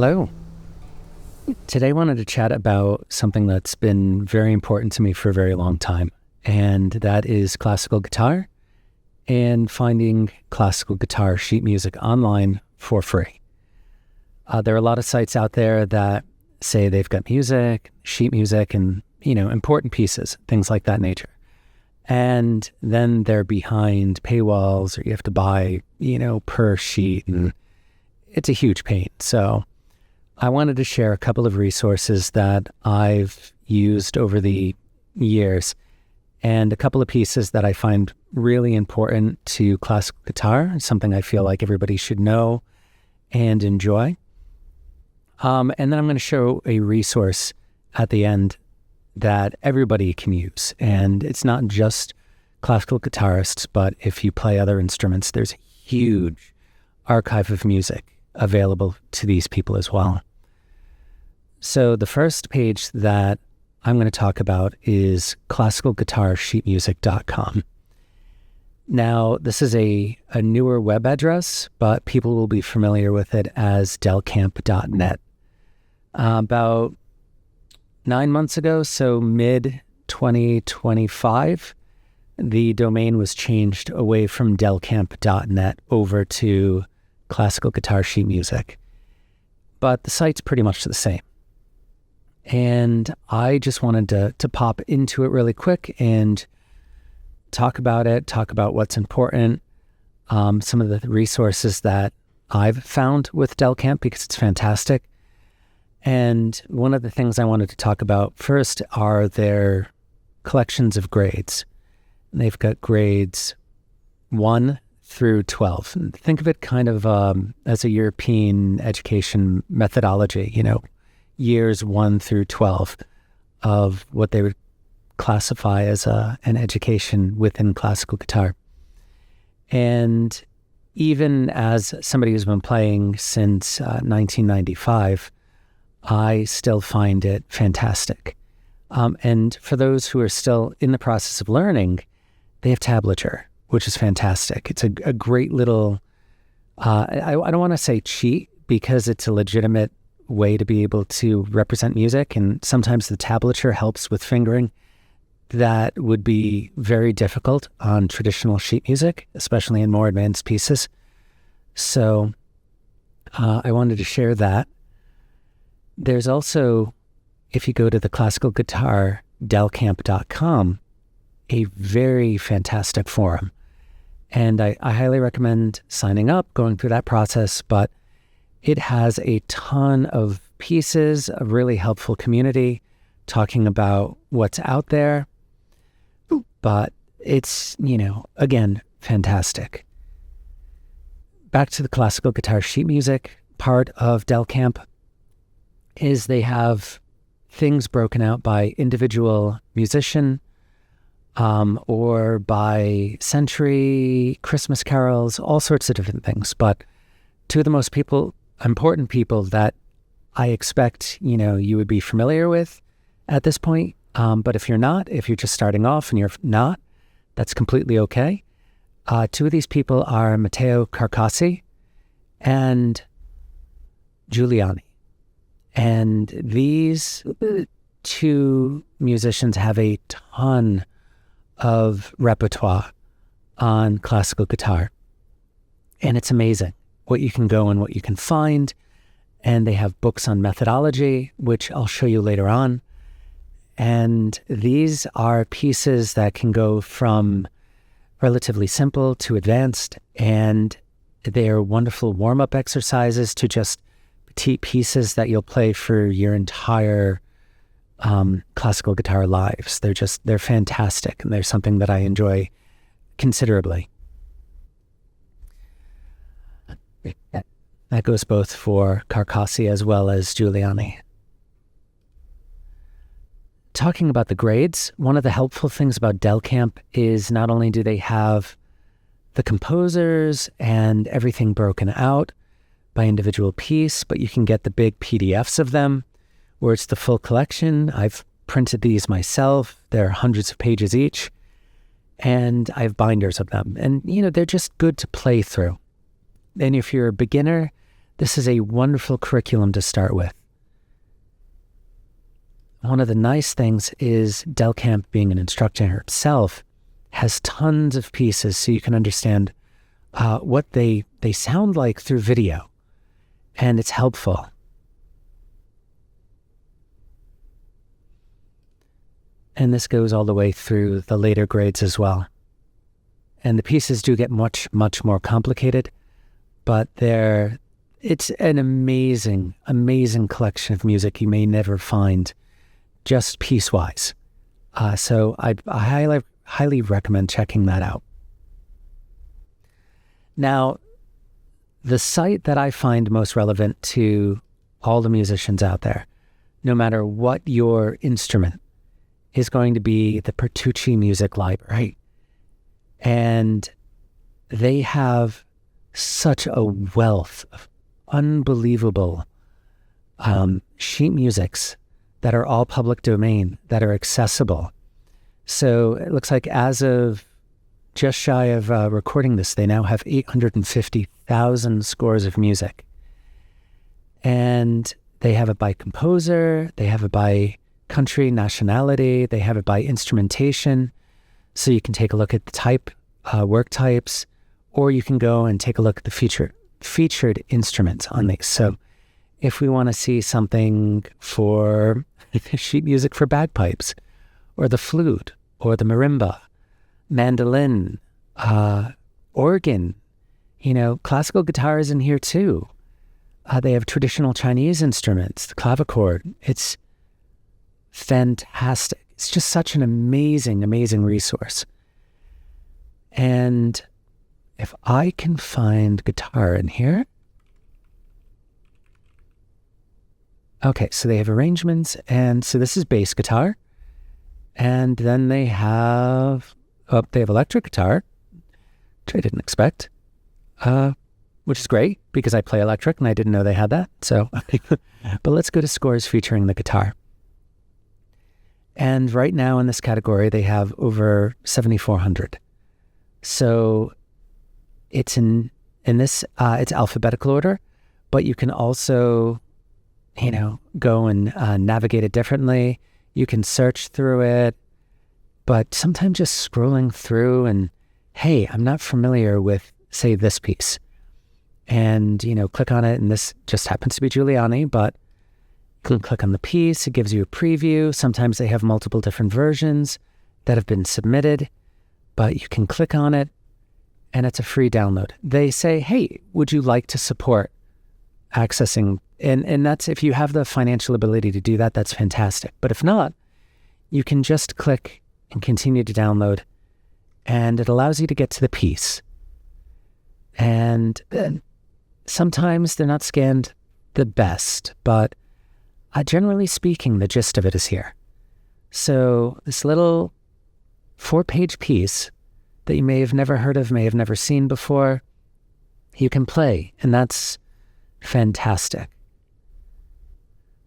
Hello. Today I wanted to chat about something that's been very important to me for a very long time, and that is classical guitar and finding classical guitar sheet music online for free. There are a lot of sites out there that say they've got music, sheet music, and, important pieces, things like that nature. And then they're behind paywalls, or you have to buy, per sheet, and it's a huge pain. So I wanted to share a couple of resources that I've used over the years and a couple of pieces that I find really important to classical guitar, something I feel like everybody should know and enjoy. And then I'm going to show a resource at the end that everybody can use. And it's not just classical guitarists, but if you play other instruments, there's a huge archive of music available to these people as well. So the first page that I'm going to talk about is classicalguitarsheetmusic.com. Now, this is a newer web address, but people will be familiar with it as delcamp.net. About 9 months ago, so mid-2025, the domain was changed away from delcamp.net over to Classical Guitar Sheet Music. But the site's pretty much the same. And I just wanted to pop into it really quick and talk about what's important, some of the resources that I've found with Delcamp, because it's fantastic. And one of the things I wanted to talk about first are their collections of grades. They've got grades 1 through 12. Think of it kind of as a European education methodology, years 1 through 12 of what they would classify as an education within classical guitar. And even as somebody who's been playing since 1995, I still find it fantastic. And for those who are still in the process of learning, they have tablature, which is fantastic. It's a great little, I don't want to say cheat, because it's a legitimate way to be able to represent music, and sometimes the tablature helps with fingering that would be very difficult on traditional sheet music, especially in more advanced pieces. So I wanted to share that. There's also, if you go to the classical guitar delcamp.com, a very fantastic forum. And I highly recommend signing up, going through that process, but it has a ton of pieces, a really helpful community talking about what's out there. But it's, again, fantastic. Back to the classical guitar sheet music part of Delcamp is they have things broken out by individual musician, or by century, Christmas carols, all sorts of different things. But two of the most important people that I expect, you would be familiar with at this point. But if you're not, if you're just starting off and you're not, that's completely okay. Two of these people are Matteo Carcassi and Giuliani. And these two musicians have a ton of repertoire on classical guitar. And it's amazing what you can go and what you can find. And they have books on methodology, which I'll show you later on. And these are pieces that can go from relatively simple to advanced, and they are wonderful warm-up exercises to just petite pieces that you'll play for your entire classical guitar lives. They're fantastic, and they're something that I enjoy considerably. That goes both for Carcassi as well as Giuliani. Talking about the grades, one of the helpful things about Delcamp is not only do they have the composers and everything broken out by individual piece, but you can get the big PDFs of them, where it's the full collection. I've printed these myself. They're hundreds of pages each, and I have binders of them. And, they're just good to play through. And if you're a beginner, This is a wonderful curriculum to start with. One of the nice things is Delcamp, being an instructor himself, has tons of pieces so you can understand what they sound like through video, and it's helpful. And this goes all the way through the later grades as well. And the pieces do get much, much more complicated, but it's an amazing, amazing collection of music you may never find just piecewise. So I highly recommend checking that out. Now, the site that I find most relevant to all the musicians out there, no matter what your instrument, is going to be the Petrucci Music Library. And they have such a wealth of unbelievable sheet musics that are all public domain, that are accessible. So it looks like as of just shy of recording this, they now have 850,000 scores of music. And they have it by composer, they have it by country, nationality, they have it by instrumentation. So you can take a look at the type, work types, or you can go and take a look at the featured instruments on these. So if we want to see something for sheet music for bagpipes, or the flute, or the marimba, mandolin, organ, classical guitar is in here too. They have traditional Chinese instruments, the clavichord. It's fantastic. It's just such an amazing, amazing resource. And if I can find guitar in here. Okay, so they have arrangements, and so this is bass guitar. And then they have electric guitar, which I didn't expect, which is great because I play electric and I didn't know they had that. So, but let's go to scores featuring the guitar. And right now in this category, they have over 7,400. So it's in this, it's alphabetical order, but you can also, go and navigate it differently. You can search through it, but sometimes just scrolling through and, hey, I'm not familiar with, say, this piece. And, click on it, and this just happens to be Giuliani, but you can click on the piece. It gives you a preview. Sometimes they have multiple different versions that have been submitted, but you can click on it, and it's a free download. They say, hey, would you like to support accessing? And that's, if you have the financial ability to do that, that's fantastic. But if not, you can just click and continue to download, and it allows you to get to the piece. And sometimes they're not scanned the best, but generally speaking, the gist of it is here. So this little 4-page piece that you may have never heard of, may have never seen before, you can play, and that's fantastic.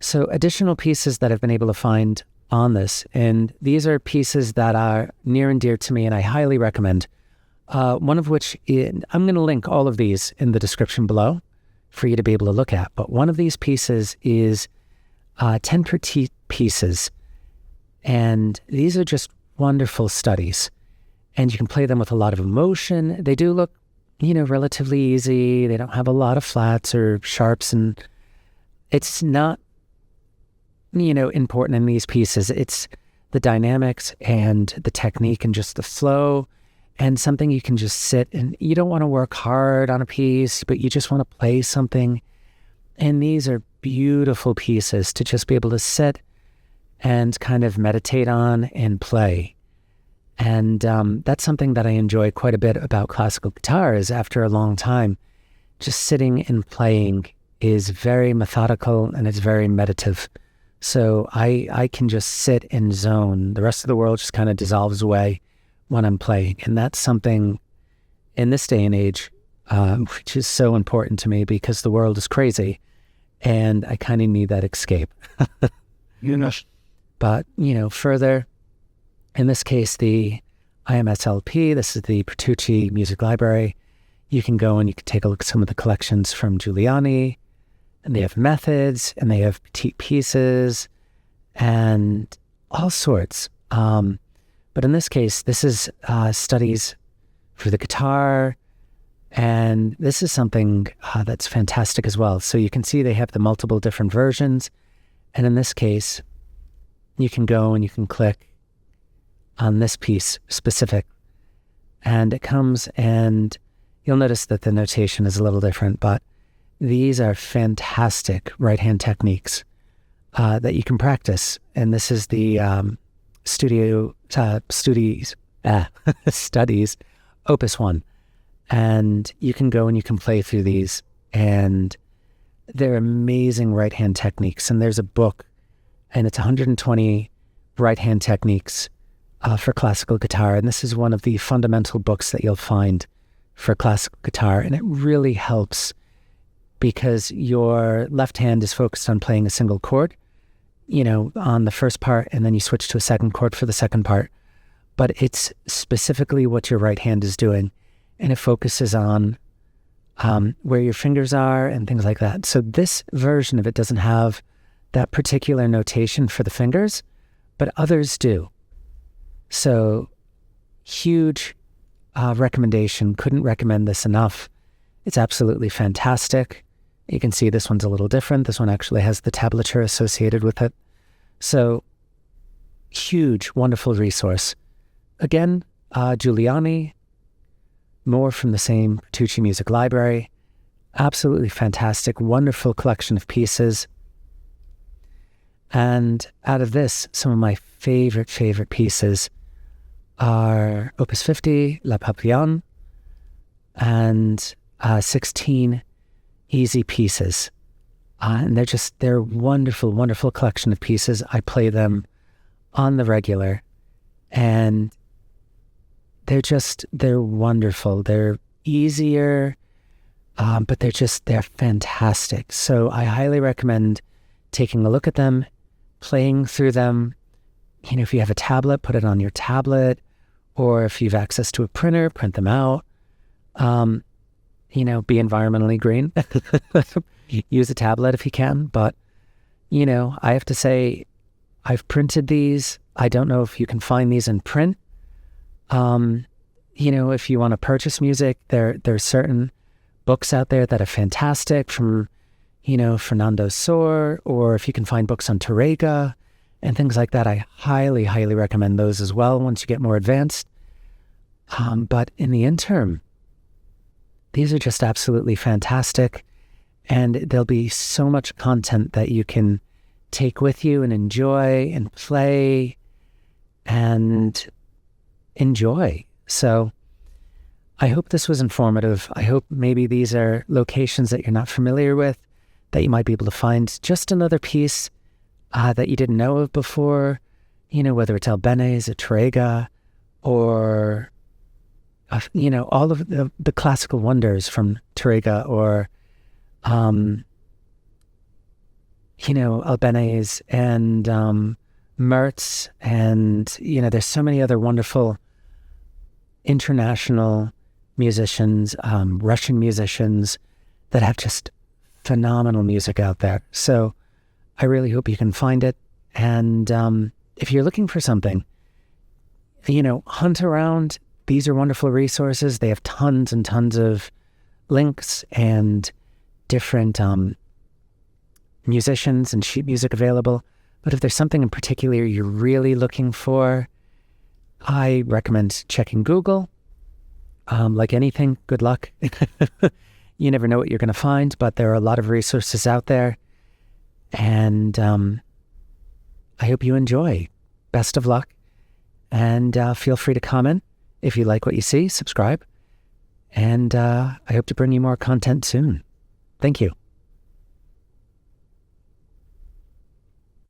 So additional pieces that I've been able to find on this, and these are pieces that are near and dear to me, and I highly recommend. One of which, I'm going to link all of these in the description below for you to be able to look at. But one of these pieces is 10 Petite pieces, and these are just wonderful studies, and you can play them with a lot of emotion. They do look, relatively easy. They don't have a lot of flats or sharps, and it's not, important in these pieces. It's the dynamics and the technique and just the flow, and something you can just sit, and you don't want to work hard on a piece, but you just want to play something. And these are beautiful pieces to just be able to sit and kind of meditate on and play. And that's something that I enjoy quite a bit about classical guitar, is after a long time, just sitting and playing is very methodical and it's very meditative. So I can just sit and zone. The rest of the world just kind of dissolves away when I'm playing. And that's something in this day and age, which is so important to me because the world is crazy and I kind of need that escape. But, further, in this case, the IMSLP, this is the Petrucci Music Library. you can go and you can take a look at some of the collections from Giuliani, and they have methods, and they have petite pieces, and all sorts. But in this case, this is studies for the guitar, and this is something that's fantastic as well. So you can see they have the multiple different versions, and in this case, you can go and you can click on this piece specific, and it comes, and you'll notice that the notation is a little different, but these are fantastic right-hand techniques that you can practice. And this is the Studies Opus 1. And you can go and you can play through these, and they're amazing right-hand techniques. And there's a book, and it's 120 right-hand techniques for classical guitar. And this is one of the fundamental books that you'll find for classical guitar. And it really helps because your left hand is focused on playing a single chord, on the first part, and then you switch to a second chord for the second part. But it's specifically what your right hand is doing, and it focuses on where your fingers are and things like that. So this version of it doesn't have that particular notation for the fingers, but others do. So huge recommendation. Couldn't recommend this enough. It's absolutely fantastic. You can see this one's a little different. This one actually has the tablature associated with it. So huge, wonderful resource. Again, Giuliani, more from the same Petrucci Music Library. Absolutely fantastic, wonderful collection of pieces. And out of this, some of my favorite pieces are Opus 50, Le Papillon, and 16 easy pieces. And they're wonderful, wonderful collection of pieces. I play them on the regular, and they're wonderful. They're easier, but they're fantastic. So I highly recommend taking a look at them, playing through them. If you have a tablet, put it on your tablet, or if you've access to a printer, print them out. Be environmentally green. Use a tablet if you can. But, I have to say, I've printed these. I don't know if you can find these in print. If you want to purchase music, there's certain books out there that are fantastic from, Fernando Sor, or if you can find books on Tarrega and things like that, I highly, highly recommend those as well once you get more advanced. But in the interim, these are just absolutely fantastic, and there'll be so much content that you can take with you and enjoy and play and enjoy. So I hope this was informative. I hope maybe these are locations that you're not familiar with, that you might be able to find just another piece that you didn't know of before, whether it's Albanese, a Tarrega, or, all of the classical wonders from Tarrega, or, Albanese and Mertz, and, there's so many other wonderful international musicians, Russian musicians that have just phenomenal music out there. So I really hope you can find it. And if you're looking for something, hunt around. These are wonderful resources. They have tons and tons of links and different musicians and sheet music available. But if there's something in particular you're really looking for, I recommend checking Google. Like anything, good luck. You never know what you're going to find, but there are a lot of resources out there. And I hope you enjoy. Best of luck. And feel free to comment if you like what you see, subscribe. And I hope to bring you more content soon. Thank you.